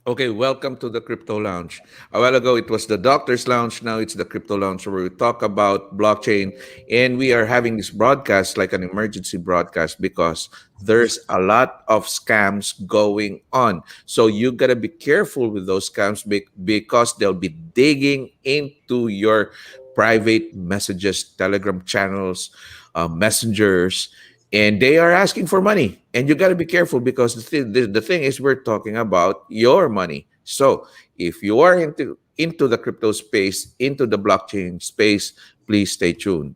Okay, welcome to the Crypto Lounge. A while ago, it was the Doctor's Lounge. Now it's the Crypto Lounge, where we talk about blockchain. And we are having this broadcast like an emergency broadcast because there's a lot of scams going on. So you got to be careful with those scams because they'll be digging into your private messages, Telegram channels, messengers, and they are asking for money, and you got to be careful because the thing is we're talking about your money. So if you are into the crypto space, into the blockchain space, please stay tuned.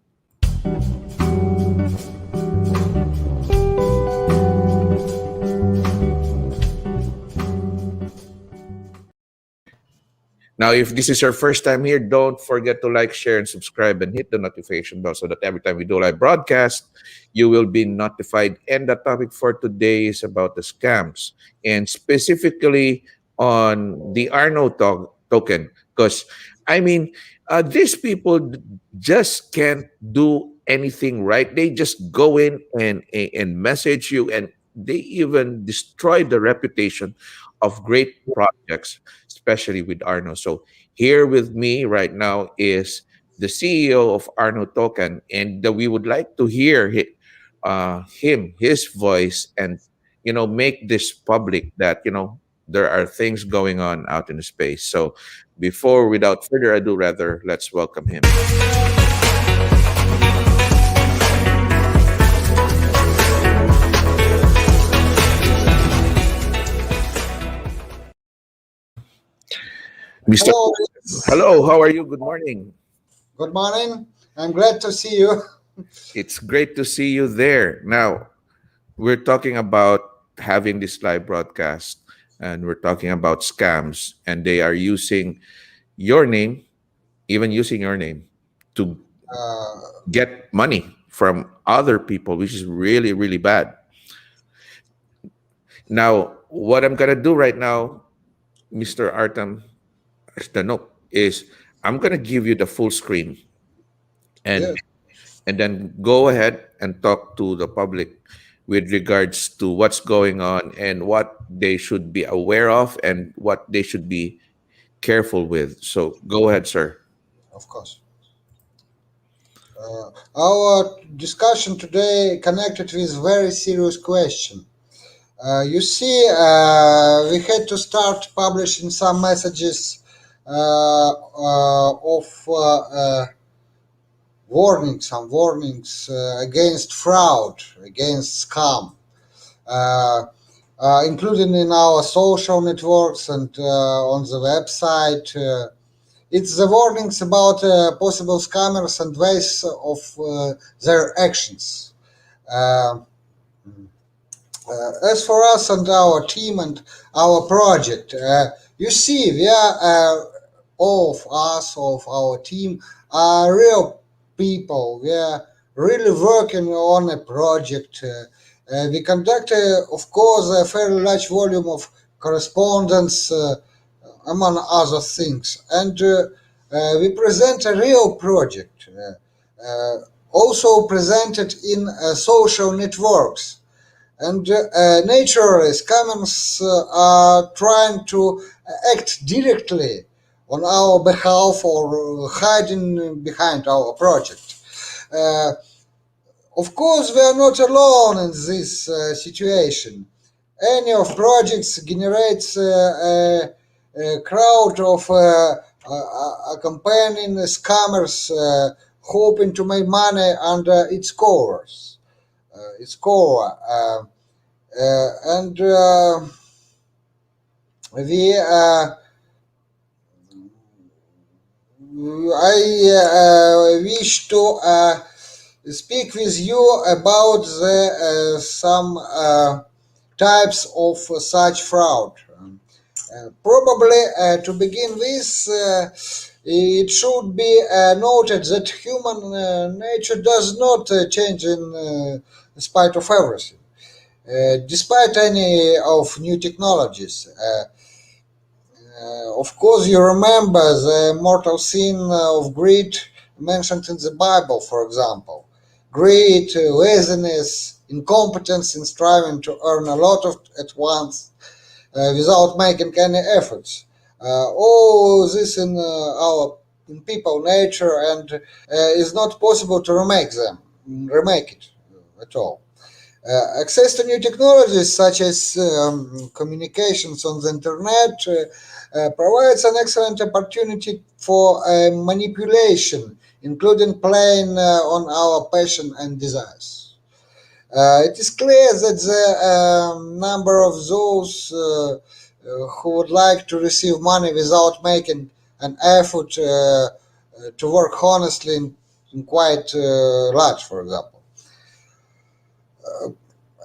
Now, if this is your first time here, don't forget to like, share, and subscribe, and hit the notification bell so that every time we do live broadcast, you will be notified. And the topic for today is about the scams, and specifically on the token. Because, I mean, these people just can't do anything right. They just go in and message you, and they even destroy the reputation of great projects, especially with Arno. So here with me right now is the CEO of ARNO-Token, and we would like to hear his voice, and make this public that there are things going on out in the space. So without further ado, rather, let's welcome him. Mr. Hello. Hello, how are you? Good morning. Good morning. I'm glad to see you. It's great to see you there. Now, we're talking about having this live broadcast, and we're talking about scams, and they are using your name, even using your name, to Uh, get money from other people, which is really, really bad. Now, what I'm going to do right now, Mr. Artem Stanok, is I'm going to give you the full screen, and yes. and then go ahead and talk to the public with regards to what's going on and what they should be aware of and what they should be careful with. So go ahead, sir. Of course. Our discussion today connected with very serious question. You see, we had to start publishing some messages of some warnings against fraud, against scam. Uh, Including in our social networks and on the website. It's the warnings about possible scammers and ways of their actions. Uh, as for us and our team and our project, you see, we are all of us, all of our team, are real people. We are really working on a project. We conduct, of course, a fairly large volume of correspondence, among other things, and we present a real project, also presented in social networks. And naturally, scammers are trying to act directly on our behalf or hiding behind our project. Uh, of course, we are not alone in this situation. Any of projects generates a crowd of accompanying scammers hoping to make money under its covers, its core. And we I wish to speak with you about the some types of such fraud. Probably to begin with, it should be noted that human nature does not change in spite of everything. Despite any of new technologies, Of course, you remember the mortal sin of greed mentioned in the Bible, for example. Greed, laziness, incompetence in striving to earn a lot of at once without making any efforts. All this in our in people nature, and is not possible to remake it at all. Access to new technologies such as communications on the internet provides an excellent opportunity for manipulation, including playing on our passion and desires. It is clear that the number of those who would like to receive money without making an effort to work honestly in quite large, for example.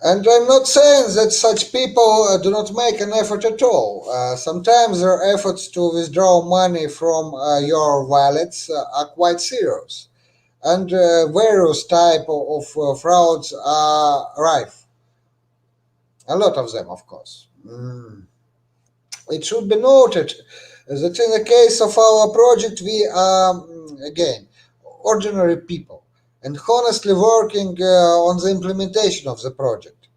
And I'm not saying that such people do not make an effort at all. Sometimes their efforts to withdraw money from your wallets are quite serious, and various type of frauds are rife. A lot of them, of course. It should be noted that in the case of our project, we are, again, ordinary people and honestly working on the implementation of the project.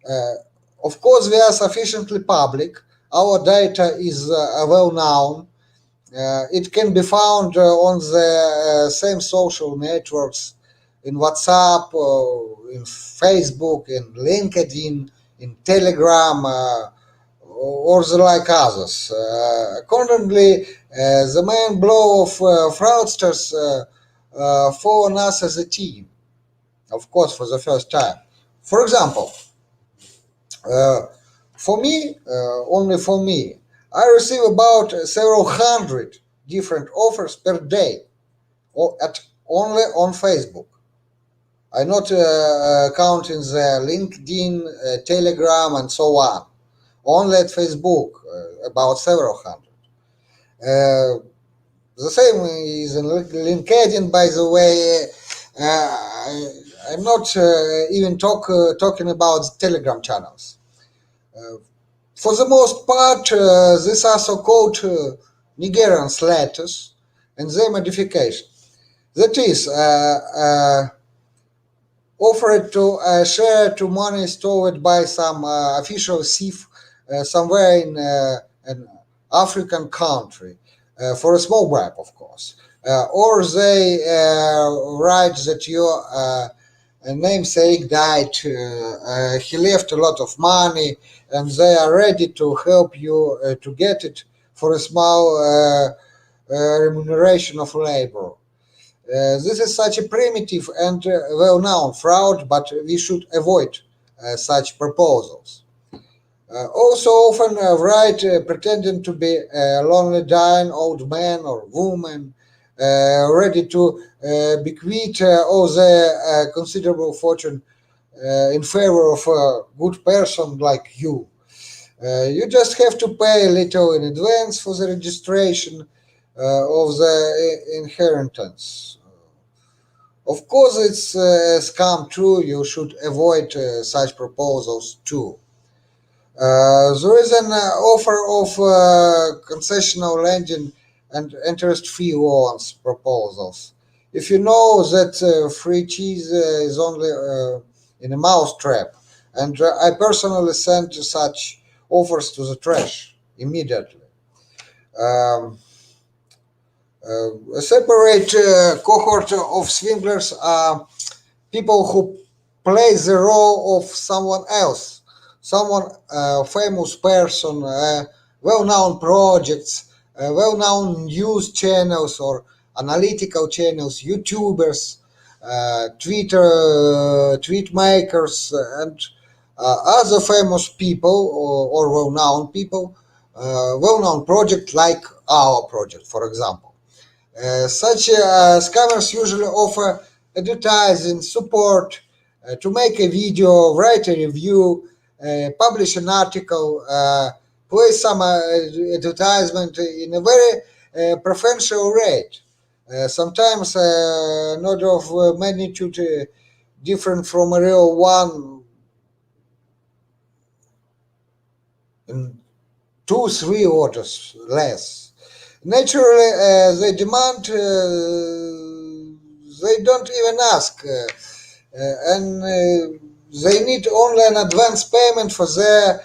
Uh, of course, we are sufficiently public. Our data is well known. It can be found on the same social networks in WhatsApp, in Facebook, in LinkedIn, in Telegram, or the like others. Accordingly, the main blow of fraudsters fall on us as a team, of course, for the first time. For example, uh, for me, only for me, I receive about several hundred different offers per day, at only on Facebook. I not counting the LinkedIn, Telegram, and so on. Only at Facebook, about several hundred. Uh, the same is in LinkedIn, by the way. I'm not even talking about Telegram channels. Uh, For the most part, these are so-called Nigerian letters and their modification. That is, offered to share to money stored by some official thief somewhere in an African country for a small bribe, of course. Or they write that your namesake died, he left a lot of money, and they are ready to help you to get it for a small remuneration of labor. This is such a primitive and well-known fraud, but we should avoid such proposals. Also, often write pretending to be a lonely dying old man or woman, ready to bequeath all their considerable fortune in favor of a good person like you. You just have to pay a little in advance for the registration of the inheritance. Of course, it's a scam too. You should avoid such proposals too. There is an offer of concessional lending and interest-free loans proposals. If you know that free cheese is only in a mousetrap, and I personally sent such offers to the trash immediately. Um, a separate cohort of swindlers are people who play the role of someone else, someone famous person, well-known projects, well-known news channels or analytical channels, YouTubers, tweet makers, and other famous people or well-known people, well-known project like our project, for example. Such scammers usually offer advertising support to make a video, write a review, publish an article, place some advertisement in a very preferential rate. Sometimes an order of magnitude different from a real one in two, three orders less. Naturally, they demand, they don't even ask, and they need only an advance payment for their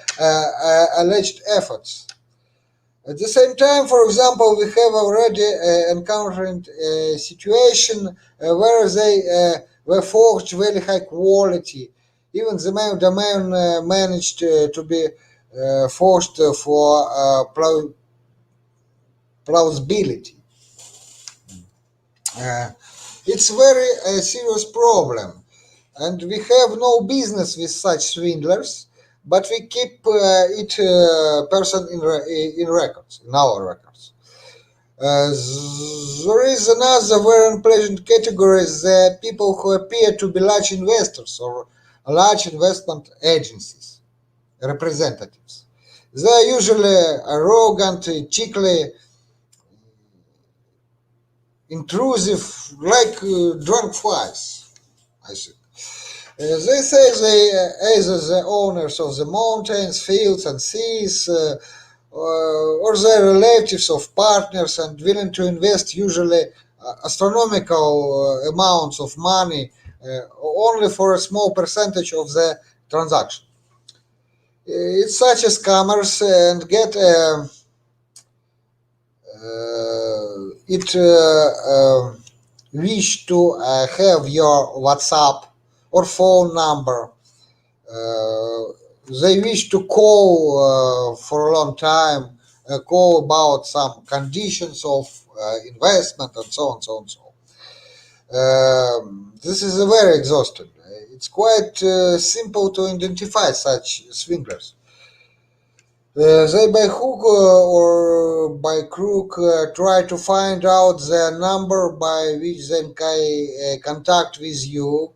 alleged efforts. At the same time, for example, we have already encountered a situation where they were forged very high quality. Even the main domain managed to be forced for plausibility. Uh, it's very serious problem, and we have no business with such swindlers. But we keep it person in records, in our records. There is another very unpleasant category: the people who appear to be large investors or large investment agencies representatives. They are usually arrogant, tickly, intrusive, like drunk flies, I think. They say they either the owners of the mountains, fields, and seas, or the relatives of partners, and willing to invest usually astronomical amounts of money only for a small percentage of the transaction. It's such as scammers and get it wish to have your WhatsApp or phone number. They wish to call for a long time, call about some conditions of investment and so on, so on, so on. This is very exhausting. It's quite simple to identify such swindlers. They by hook or by crook try to find out the number by which they can contact with you,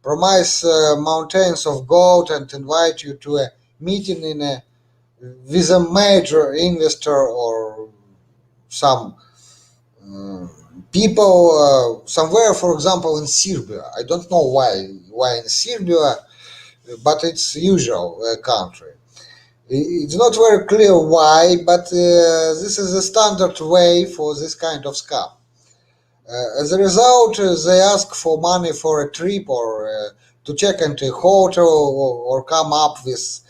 promise mountains of gold, and invite you to a meeting with a major investor or some uh, people somewhere, for example, in Serbia. I don't know why in Serbia, but it's usual country. It's not very clear why, but this is the standard way for this kind of scam. As a result, they ask for money for a trip or to check into a hotel or come up with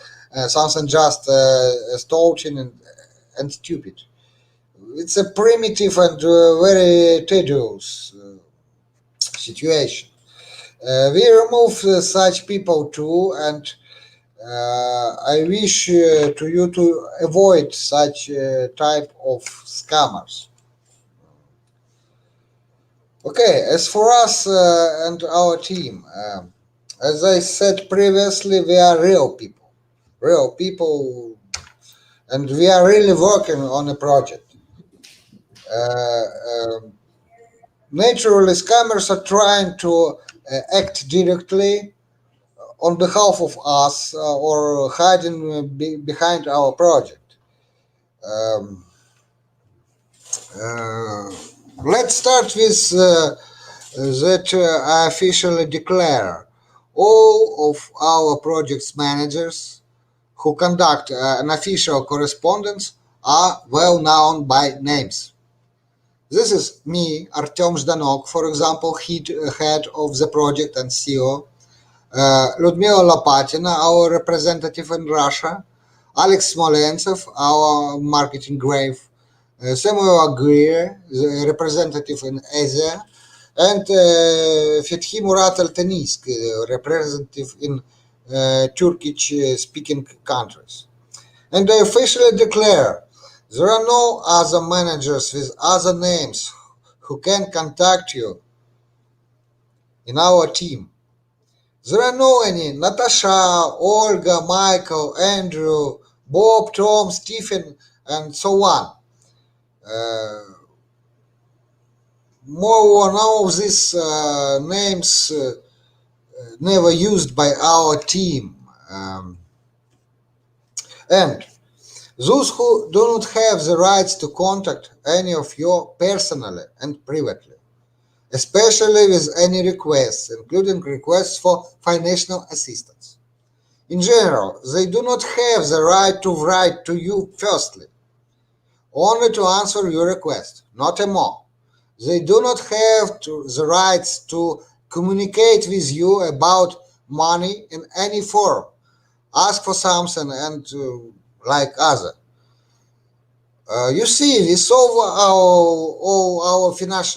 something just astonishing and stupid. It's a primitive and very tedious situation. We remove such people too, and I wish to you to avoid such type of scammers. Okay, as for us and our team, as I said previously, we are real people, and we are really working on a project. Uh, um Naturally, scammers are trying to act directly on behalf of us or hiding behind our project. Um, uh, let's start with that I officially declare all of our project's managers who conduct an official correspondence are well known by names. This is me, Artem Zdanok, for example, head of the project and CEO, Ludmila Lopatina, our representative in Russia, Alex Smolentsov, our marketing grave, Samuel Aguirre, the representative in Asia, and Fethi Murat Altanisk, representative in Turkish-speaking countries. And I officially declare there are no other managers with other names who can contact you in our team. There are no any Natasha, Olga, Michael, Andrew, Bob, Tom, Stephen, and so on. Uh, More none of these names never used by our team. And those who do not have the rights to contact any of you personally and privately, especially with any requests, including requests for financial assistance. In general, they do not have the right to write to you firstly, only to answer your request, not more. They do not have the rights to communicate with you about money in any form, ask for something, and like other. You see, we solve all our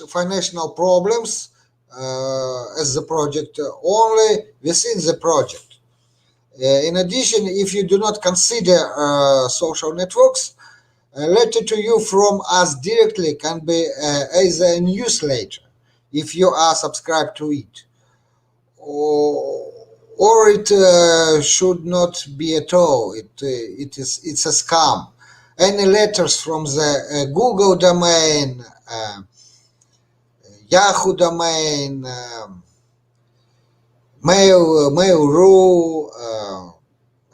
financial problems as the project only within the project. In addition, if you do not consider social networks, a letter to you from us directly can be either a newsletter, if you are subscribed to it, or, or it should not be at all. It's a scam. Any letters from the Google domain, Yahoo domain, Mail.ru,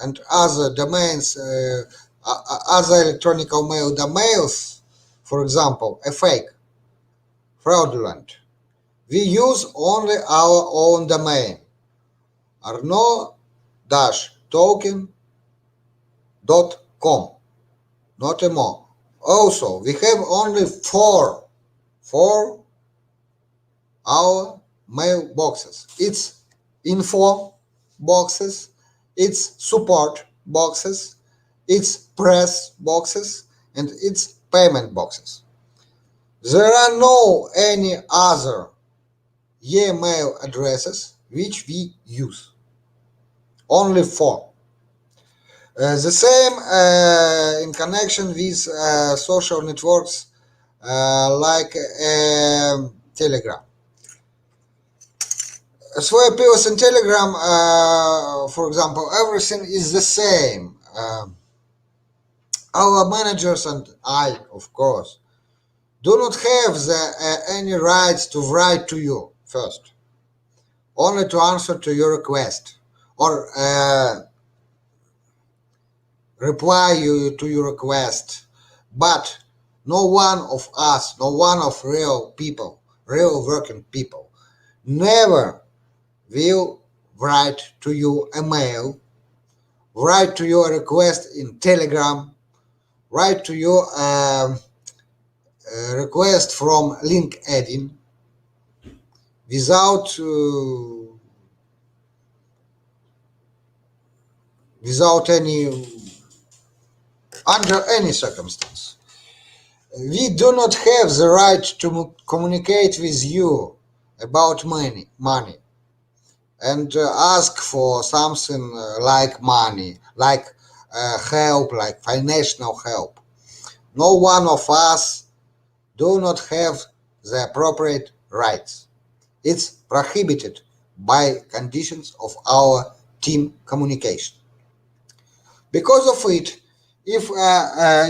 and other domains, other electronic mail domains, for example, are fake, fraudulent. We use only our own domain, ARNO-Token.com, not more. Also, we have only four our mailboxes. It's info boxes, it's support boxes, it's press boxes, and it's payment boxes. There are no any other email addresses which we use. Only four. The same in connection with social networks like Telegram. As for appeals in Telegram, for example, everything is the same. Our managers and I, of course, do not have any rights to write to you first, only to answer to your request or reply to your request. But no one of us, no one of real people, real working people, never will write to you a mail, write to you a request in Telegram, write to you a request from LinkedIn without without any under any circumstance. We do not have the right to communicate with you about money, and ask for something like money, like help, like financial help. No one of us do not have the appropriate rights. It's prohibited by conditions of our team communication. Because of it, if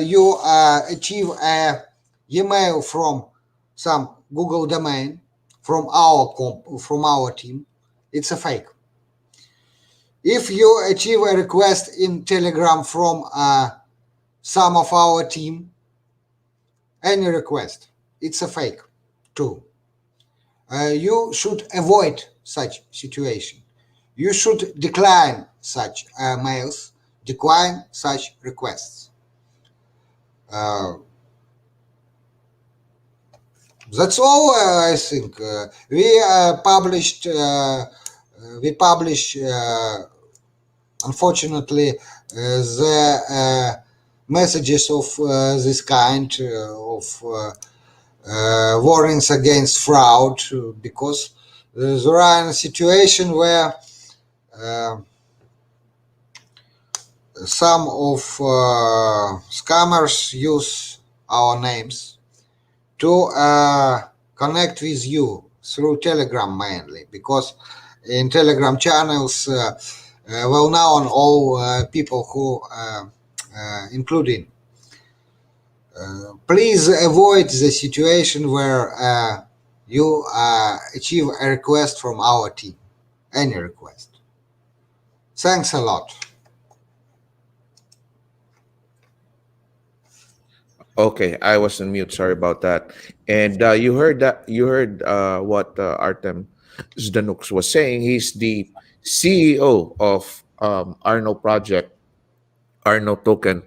you achieve a email from some Google domain from our team, it's a fake. If you achieve a request in Telegram from some of our team, any request, it's a fake too. You should avoid such situation. You should decline such mails, decline such requests. Uh, that's all. I think we publish unfortunately the messages of this kind of warnings against fraud because there are a situation where some of scammers use our names to connect with you through Telegram mainly, because in Telegram channels, well known all people who including. Please avoid the situation where you achieve a request from our team, any request. Thanks a lot. Okay, I was on mute. Sorry about that. And you heard that. You heard what Artem Zdanuk was saying. He's the CEO of Arno project, ARNO-Token,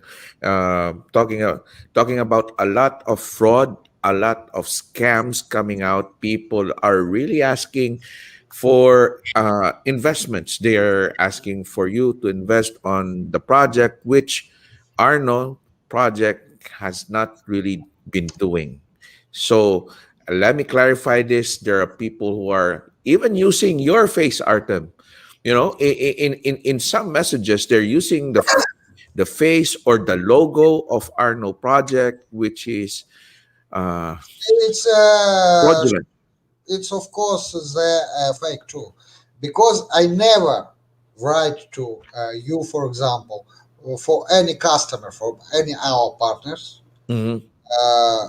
talking talking about a lot of fraud, a lot of scams coming out. People are really asking for investments. They are asking for you to invest on the project, which Arno project has not really been doing. So let me clarify this. There are people who are even using your face, Artem. You know, in some messages, they're using the face or the logo of Arno project, which is uh, It's uh, fraudulent. it's of course the fake too, because I never write to you, for example, for any customer, for any our partners. Hmm. Uh,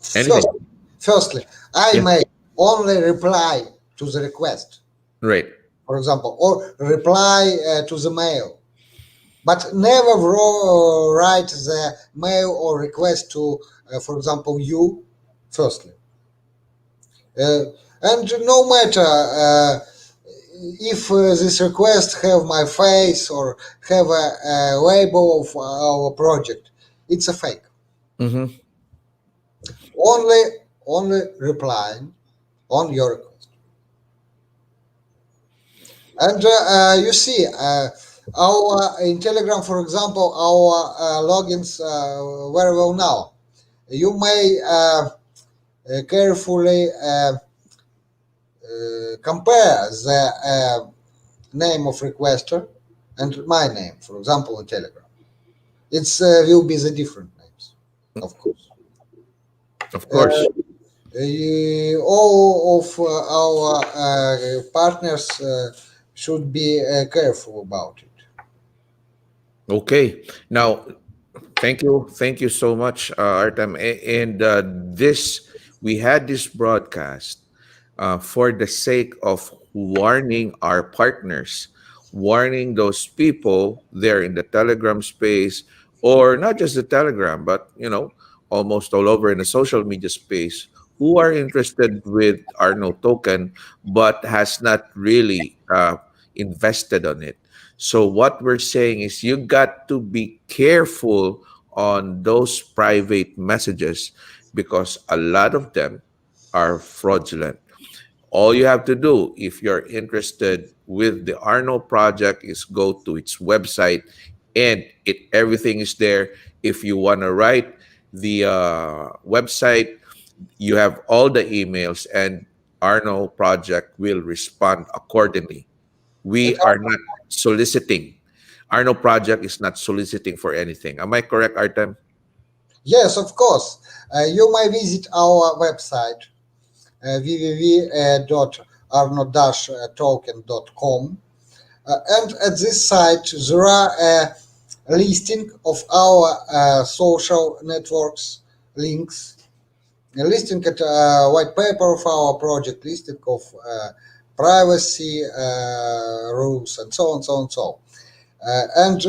first, Anything. firstly, I Yeah. may only reply to the request, Right. for example, or reply to the mail, but never write the mail or request to, for example, you. Firstly, uh, and no matter if this request have my face or have a label of our project, it's a fake. Hmm. Only, only replying on your request. And you see, our in Telegram, for example, our logins very well now. You may carefully compare the name of requester and my name, for example, in Telegram. It's will be the different names, of course. Of course. Uh, all of our partners should be careful about it. Okay. Now, thank you so much, Artem. And this, we had this broadcast for the sake of warning our partners, warning those people there in the Telegram space, or not just the Telegram, but almost all over in the social media space, who are interested with Arno token, but has not really invested on it. So what we're saying is you got to be careful on those private messages because a lot of them are fraudulent. All you have to do if you're interested with the Arno project is go to its website and everything is there. If you want to write the website, you have all the emails and Arno project will respond accordingly. And We are not soliciting. Arno project is not soliciting for anything. Am I correct, Artem? yes, of course, you may visit our website www.arno-token.com. And at this site, there are a listing of our social networks links, a listing at white paper of our project, listing of privacy rules, and so on, so on, so. And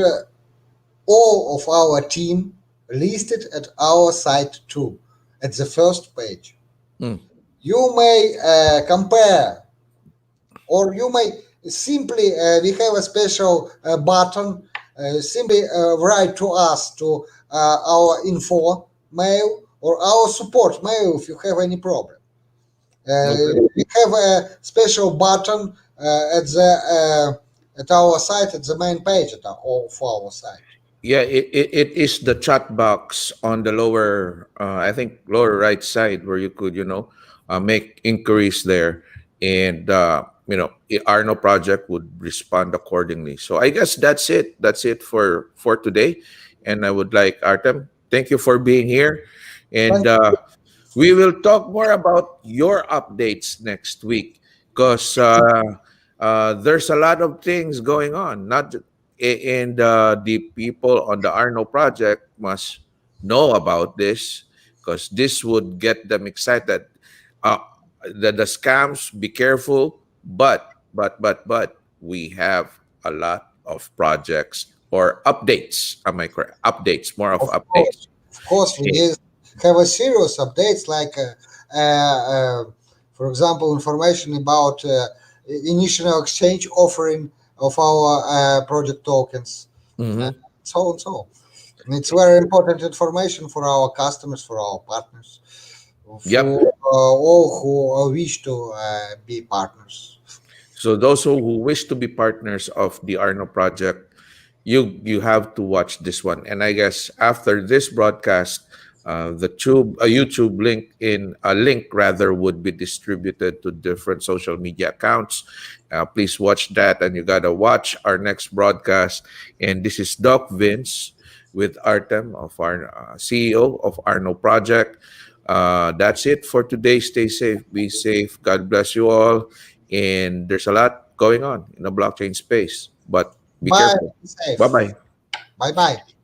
all of our team listed at our site too, at the first page. Hmm. You may compare, or you may simply we have a special button. Simply write to us to our info mail or our support mail if you have any problem. Okay. We have a special button at our site, at the main page of our site. Yeah, it is the chat box on the lower, I think, lower right side where you could, make inquiries there. And, Arno project would respond accordingly. So I guess that's it. That's it for today. And I would like, Artem, thank you for being here. And Thank we will talk more about your updates next week because there's a lot of things going on. And the people on the Arno project must know about this because this would get them excited. Uh, the scams, be careful, but we have a lot of projects or updates. Am I correct? Updates, more of Of course, updates. of course, we Eh, have a serious updates like, for example, information about initial exchange offering of our project tokens, Mm-hmm. so and so. It's very important information for our customers, for our partners, Yep. for all who wish to be partners. So those who wish to be partners of the Arno project, you have to watch this one. And I guess after this broadcast, the tube a YouTube link in a link rather would be distributed to different social media accounts. Please watch that, and you gotta watch our next broadcast. And this is Doc Vince with Artem of our CEO of Arno Project. That's it for today. Stay safe, be safe. God bless you all. And there's a lot going on in the blockchain space, but be Bye. careful. Be Bye safe. bye. Bye bye.